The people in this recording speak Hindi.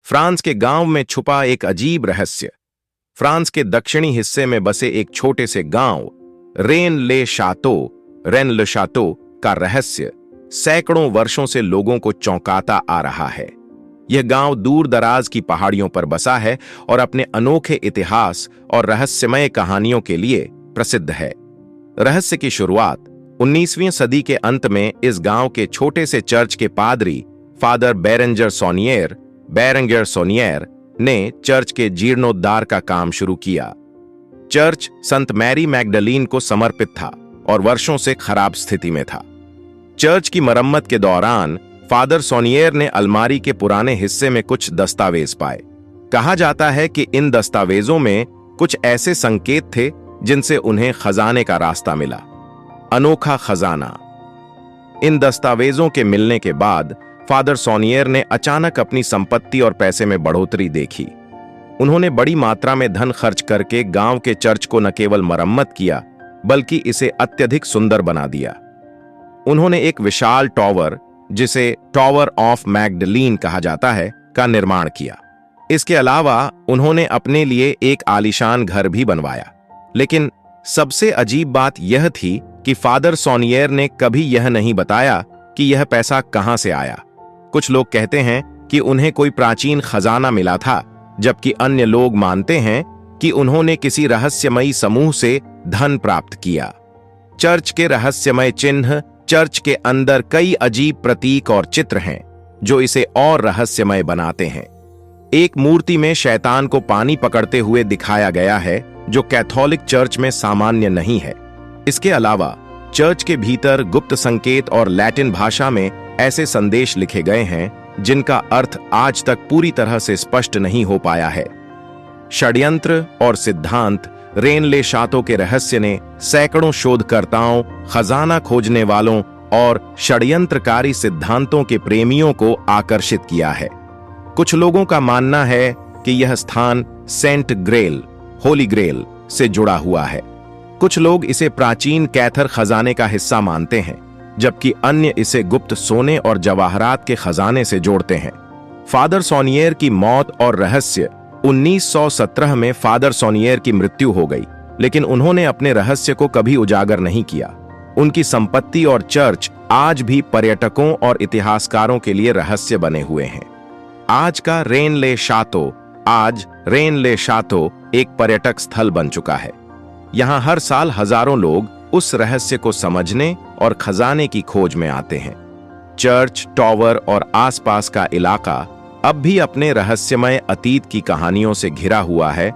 फ्रांस के गांव में छुपा एक अजीब रहस्य। फ्रांस के दक्षिणी हिस्से में बसे एक छोटे से गांव रेन ले शातो का रहस्य सैकड़ों वर्षों से लोगों को चौंकाता आ रहा है। यह गांव दूर दराज की पहाड़ियों पर बसा है और अपने अनोखे इतिहास और रहस्यमय कहानियों के लिए प्रसिद्ध है। रहस्य की शुरुआत 19वीं सदी के अंत में इस गांव के छोटे से चर्च के पादरी फादर बेरेंगर सोनियर ने चर्च के जीर्णोद्धार का काम शुरू किया। चर्च संत मैरी मैगडलीन को समर्पित था और वर्षों से खराब स्थिति में था। चर्च की मरम्मत के दौरान फादर सोनियर ने अलमारी के पुराने हिस्से में कुछ दस्तावेज पाए। कहा जाता है कि इन दस्तावेजों में कुछ ऐसे संकेत थे जिनसे उन्हें खजाने का रास्ता मिला। अनोखा खजाना। इन दस्तावेजों के मिलने के बाद फादर सोनियर ने अचानक अपनी संपत्ति और पैसे में बढ़ोतरी देखी। उन्होंने बड़ी मात्रा में धन खर्च करके गांव के चर्च को न केवल मरम्मत किया बल्कि इसे अत्यधिक सुंदर बना दिया। उन्होंने एक विशाल टॉवर, जिसे टॉवर ऑफ मैगडलीन कहा जाता है, का निर्माण किया। इसके अलावा उन्होंने अपने लिए एक आलीशान घर भी बनवाया। लेकिन सबसे अजीब बात यह थी कि फादर सोनियर ने कभी यह नहीं बताया कि यह पैसा कहां से आया। कुछ लोग कहते हैं कि उन्हें कोई प्राचीन खजाना मिला था, जबकि अन्य लोग मानते हैं कि उन्होंने किसी रहस्यमयी समूह से धन प्राप्त किया। चर्च के रहस्यमय चिन्ह। चर्च के अंदर कई अजीब प्रतीक और चित्र हैं जो इसे और रहस्यमय बनाते हैं। एक मूर्ति में शैतान को पानी पकड़ते हुए दिखाया गया है, जो कैथोलिक चर्च में सामान्य नहीं है। इसके अलावा चर्च के भीतर गुप्त संकेत और लैटिन भाषा में ऐसे संदेश लिखे गए हैं जिनका अर्थ आज तक पूरी तरह से स्पष्ट नहीं हो पाया है। षड्यंत्र और सिद्धांत। रेन ले शातो के रहस्य ने सैकड़ों शोधकर्ताओं, खजाना खोजने वालों और षड्यंत्रकारी सिद्धांतों के प्रेमियों को आकर्षित किया है। कुछ लोगों का मानना है कि यह स्थान सेंट ग्रेल, होली ग्रेल से जुड़ा हुआ है। कुछ लोग इसे प्राचीन कैथर खजाने का हिस्सा मानते हैं, जबकि अन्य इसे गुप्त सोने और जवाहरात के खजाने से जोड़ते हैं। फादर सोनियर की मौत और रहस्य। 1917 में फादर सोनियर की मृत्यु हो गई, लेकिन उन्होंने अपने रहस्य को कभी उजागर नहीं किया। उनकी संपत्ति और चर्च आज भी पर्यटकों और इतिहासकारों के लिए रहस्य बने हुए हैं। आज रेन ले शातो एक पर्यटक स्थल बन चुका है। यहां हर साल हजारों लोग उस रहस्य को समझने और खजाने की खोज में आते हैं। चर्च, टॉवर और आसपास का इलाका अब भी अपने रहस्यमय अतीत की कहानियों से घिरा हुआ है